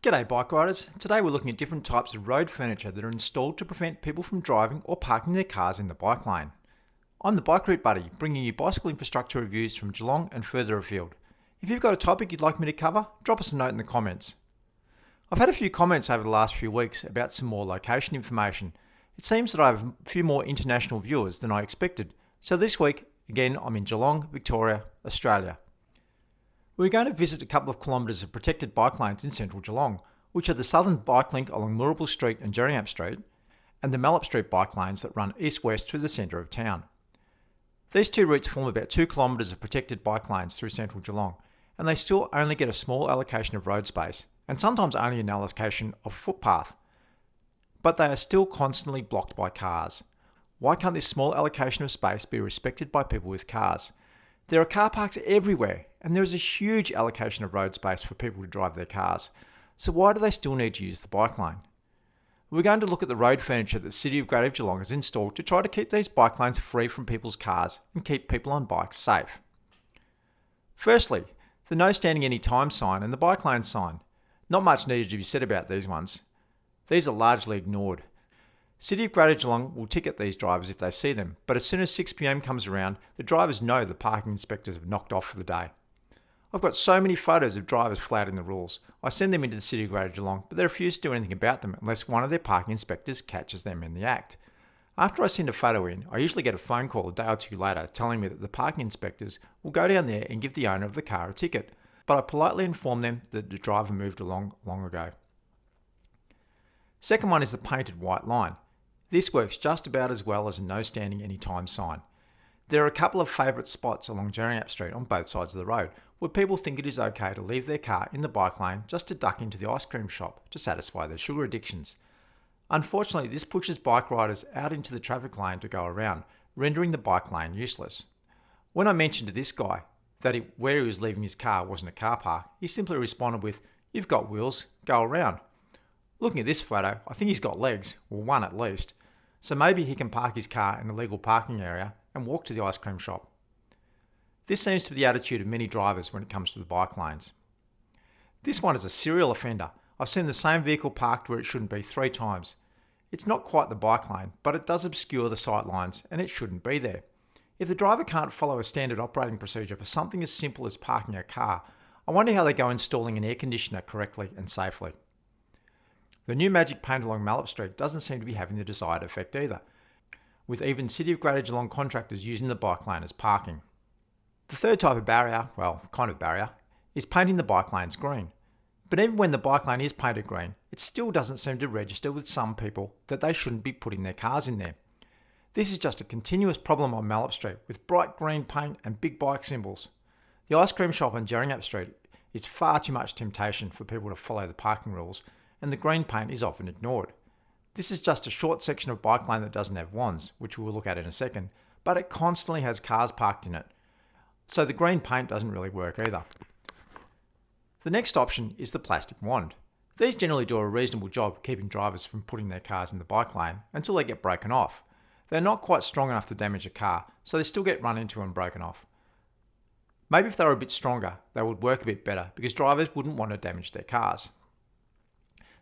G'day bike riders. Today we're looking at different types of road furniture that are installed to prevent people from driving or parking their cars in the bike lane. I'm the Bike Route Buddy, bringing you bicycle infrastructure reviews from Geelong and further afield. If you've got a topic you'd like me to cover, drop us a note in the comments. I've had a few comments over the last few weeks about some more location information. It seems that I have a few more international viewers than I expected, so this week, again, I'm in Geelong, Victoria, Australia. We're going to visit a couple of kilometres of protected bike lanes in central Geelong, which are the southern bike link along Moorabool Street and Jerringup Street, and the Mallup Street bike lanes that run east-west through the centre of town. These two routes form about 2 kilometres of protected bike lanes through central Geelong, and they still only get a small allocation of road space, and sometimes only an allocation of footpath. But they are still constantly blocked by cars. Why can't this small allocation of space be respected by people with cars? There are car parks everywhere, and there is a huge allocation of road space for people to drive their cars. So why do they still need to use the bike lane? We're going to look at the road furniture that the City of Greater Geelong has installed to try to keep these bike lanes free from people's cars and keep people on bikes safe. Firstly, the no standing any time sign and the bike lane sign. Not much needed to be said about these ones. These are largely ignored. City of Greater Geelong will ticket these drivers if they see them, but as soon as 6 p.m. comes around, the drivers know the parking inspectors have knocked off for the day. I've got so many photos of drivers flouting the rules. I send them into the City of Greater Geelong, but they refuse to do anything about them unless one of their parking inspectors catches them in the act. After I send a photo in, I usually get a phone call a day or two later telling me that the parking inspectors will go down there and give the owner of the car a ticket, but I politely inform them that the driver moved along long ago. Second one is the painted white line. This works just about as well as a no standing any time sign. There are a couple of favourite spots along Jerringup Street on both sides of the road where people think it is okay to leave their car in the bike lane just to duck into the ice cream shop to satisfy their sugar addictions. Unfortunately, this pushes bike riders out into the traffic lane to go around, rendering the bike lane useless. When I mentioned to this guy that where he was leaving his car wasn't a car park, he simply responded with, "You've got wheels, go around." Looking at this photo, I think he's got legs, or one at least. So maybe he can park his car in a legal parking area and walk to the ice cream shop. This seems to be the attitude of many drivers when it comes to the bike lanes. This one is a serial offender. I've seen the same vehicle parked where it shouldn't be 3 times. It's not quite the bike lane, but it does obscure the sight lines and it shouldn't be there. If the driver can't follow a standard operating procedure for something as simple as parking a car, I wonder how they go installing an air conditioner correctly and safely. The new magic paint along Mallup Street doesn't seem to be having the desired effect either, with even City of Greater Geelong contractors using the bike lane as parking. The third type of barrier, well, kind of barrier, is painting the bike lanes green. But even when the bike lane is painted green, it still doesn't seem to register with some people that they shouldn't be putting their cars in there. This is just a continuous problem on Mallup Street with bright green paint and big bike symbols. The ice cream shop on Jerringup Street is far too much temptation for people to follow the parking rules, and the green paint is often ignored. This is just a short section of bike lane that doesn't have wands, which we'll look at in a second, but it constantly has cars parked in it. So the green paint doesn't really work either. The next option is the plastic wand. These generally do a reasonable job keeping drivers from putting their cars in the bike lane until they get broken off. They're not quite strong enough to damage a car, so they still get run into and broken off. Maybe if they were a bit stronger, they would work a bit better because drivers wouldn't want to damage their cars.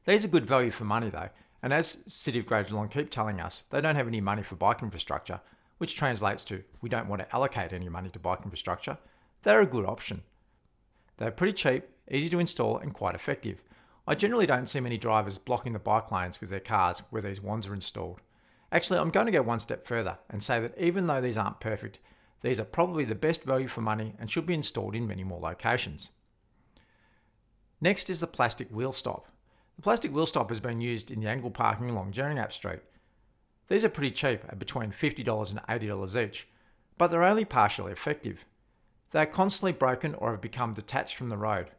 These are good value for money though, and as City of Greater Geelong keep telling us, they don't have any money for bike infrastructure, which translates to we don't want to allocate any money to bike infrastructure. They're a good option. They're pretty cheap, easy to install and quite effective. I generally don't see many drivers blocking the bike lanes with their cars where these wands are installed. Actually, I'm going to go one step further and say that even though these aren't perfect, these are probably the best value for money and should be installed in many more locations. Next is the plastic wheel stop. The plastic wheel stop has been used in the angle parking along Jerringup Street. These are pretty cheap at between $50 and $80 each, but they're only partially effective. They are constantly broken or have become detached from the road.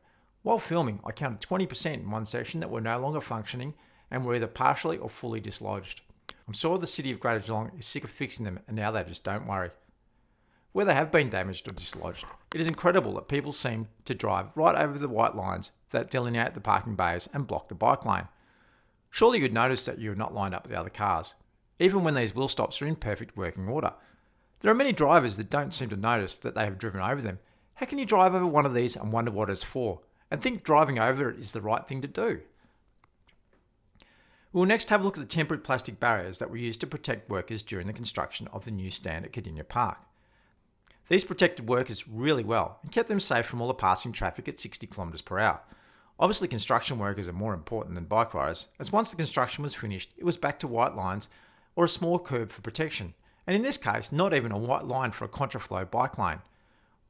While filming, I counted 20% in one section that were no longer functioning and were either partially or fully dislodged. I'm sure the City of Greater Geelong is sick of fixing them and now they just don't worry. Where they have been damaged or dislodged, it is incredible that people seem to drive right over the white lines that delineate the parking bays and block the bike lane. Surely you'd notice that you're not lined up with the other cars, even when these wheel stops are in perfect working order. There are many drivers that don't seem to notice that they have driven over them. How can you drive over one of these and wonder what it's for? and think driving over it is the right thing to do. We'll next have a look at the temporary plastic barriers that were used to protect workers during the construction of the new stand at Cardinia Park. These protected workers really well and kept them safe from all the passing traffic at 60 kilometres per hour. Obviously, construction workers are more important than bike riders, as once the construction was finished, it was back to white lines or a small curb for protection, and in this case, not even a white line for a contraflow bike lane.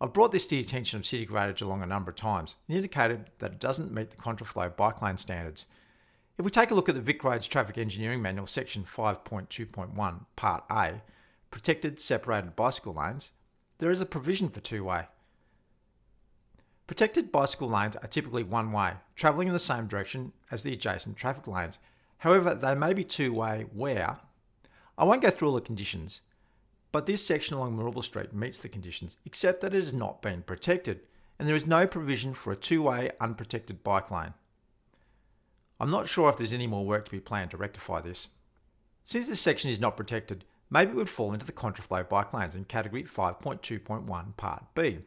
I've brought this to the attention of City Grader Geelong a number of times and indicated that it doesn't meet the contraflow bike lane standards. If we take a look at the Vic Roads Traffic Engineering Manual, Section 5.2.1, Part A, Protected Separated Bicycle Lanes, there is a provision for two-way. Protected bicycle lanes are typically one-way, travelling in the same direction as the adjacent traffic lanes. However, they may be two-way where, I won't go through all the conditions, but this section along Moorabool Street meets the conditions, except that it has not been protected, and there is no provision for a two-way unprotected bike lane. I'm not sure if there's any more work to be planned to rectify this. Since this section is not protected, maybe it would fall into the contraflow bike lanes in Category 5.2.1 Part B.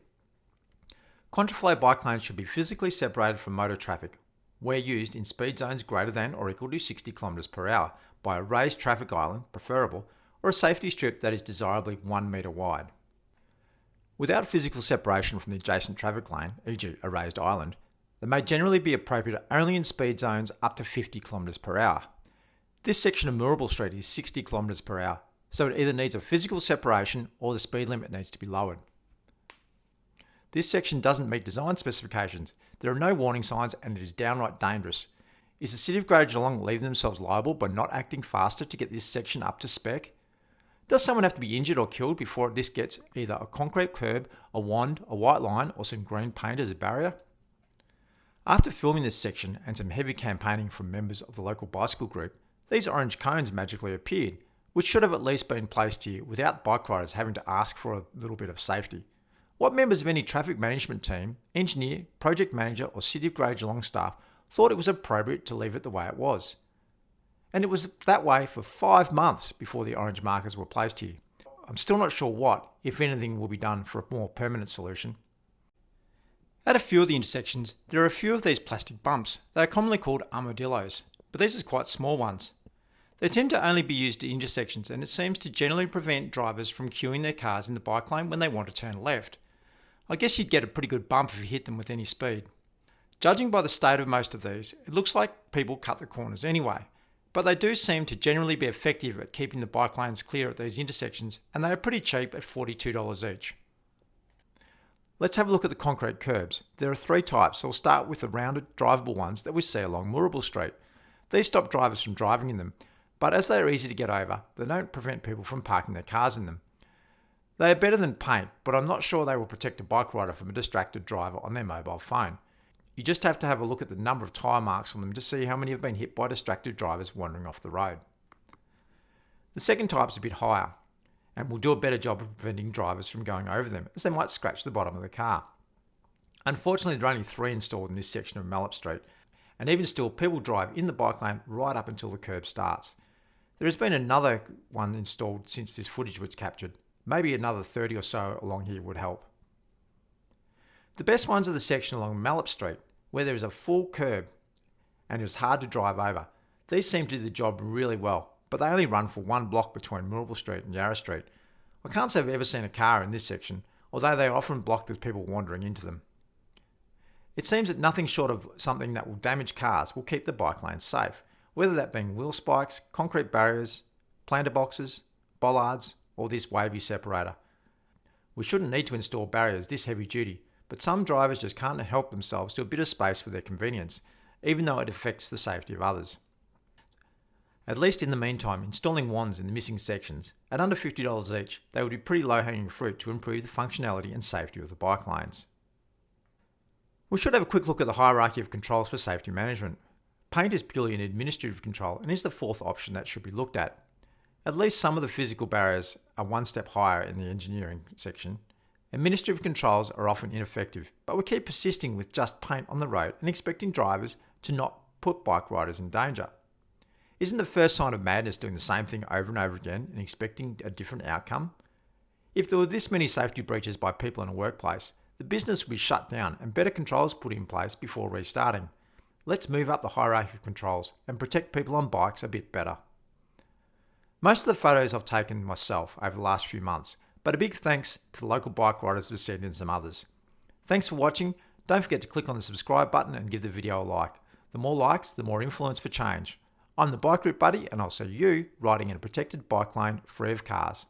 Contraflow bike lanes should be physically separated from motor traffic, where used in speed zones greater than or equal to 60 km per hour, by a raised traffic island, preferable, or a safety strip that is desirably 1 metre wide. Without physical separation from the adjacent traffic lane, e.g. a raised island, they may generally be appropriate only in speed zones up to 50 km per hour. This section of Moorabool Street is 60 km per hour, so it either needs a physical separation or the speed limit needs to be lowered. This section doesn't meet design specifications. There are no warning signs and it is downright dangerous. Is the City of Greater Geelong leaving themselves liable by not acting faster to get this section up to spec? Does someone have to be injured or killed before this gets either a concrete curb, a wand, a white line, or some green paint as a barrier? After filming this section and some heavy campaigning from members of the local bicycle group, these orange cones magically appeared, which should have at least been placed here without bike riders having to ask for a little bit of safety. What members of any traffic management team, engineer, project manager or City of Greater Geelong staff thought it was appropriate to leave it the way it was? And it was that way for 5 months before the orange markers were placed here. I'm still not sure what, if anything, will be done for a more permanent solution. At a few of the intersections, there are a few of these plastic bumps. They are commonly called armadillos, but these are quite small ones. They tend to only be used at intersections, and it seems to generally prevent drivers from queuing their cars in the bike lane when they want to turn left. I guess you'd get a pretty good bump if you hit them with any speed. Judging by the state of most of these, it looks like people cut the corners anyway, but they do seem to generally be effective at keeping the bike lanes clear at these intersections, and they are pretty cheap at $42 each. Let's have a look at the concrete curbs. There are 3 types, so we'll start with the rounded, drivable ones that we see along Moorabool Street. These stop drivers from driving in them, but as they are easy to get over, they don't prevent people from parking their cars in them. They are better than paint, but I'm not sure they will protect a bike rider from a distracted driver on their mobile phone. You just have to have a look at the number of tyre marks on them to see how many have been hit by distracted drivers wandering off the road. The second type is a bit higher, and will do a better job of preventing drivers from going over them, as they might scratch the bottom of the car. Unfortunately, there are only 3 installed in this section of Mallop Street, and even still, people drive in the bike lane right up until the curb starts. There has been another one installed since this footage was captured. Maybe another 30 or so along here would help. The best ones are the section along Mallop Street, where there is a full curb and it is hard to drive over. These seem to do the job really well, but they only run for 1 block between Moorabool Street and Yarra Street. I can't say I've ever seen a car in this section, although they are often blocked with people wandering into them. It seems that nothing short of something that will damage cars will keep the bike lanes safe, whether that being wheel spikes, concrete barriers, planter boxes, bollards, or this wavy separator. We shouldn't need to install barriers this heavy duty, but some drivers just can't help themselves to a bit of space for their convenience, even though it affects the safety of others. At least in the meantime, installing wands in the missing sections, at under $50 each, they would be pretty low-hanging fruit to improve the functionality and safety of the bike lanes. We should have a quick look at the hierarchy of controls for safety management. Paint is purely an administrative control and is the 4th option that should be looked at. At least some of the physical barriers are 1 step higher in the engineering section. Administrative controls are often ineffective, but we keep persisting with just paint on the road and expecting drivers to not put bike riders in danger. Isn't the first sign of madness doing the same thing over and over again and expecting a different outcome? If there were this many safety breaches by people in a workplace, the business will be shut down and better controls put in place before restarting. Let's move up the hierarchy of controls and protect people on bikes a bit better. Most of the photos I've taken myself over the last few months, but a big thanks to the local bike riders who sent in some others. Thanks for watching. Don't forget to click on the subscribe button and give the video a like. The more likes, the more influence for change. I'm the Bike Route Buddy, and I'll see you riding in a protected bike lane free of cars.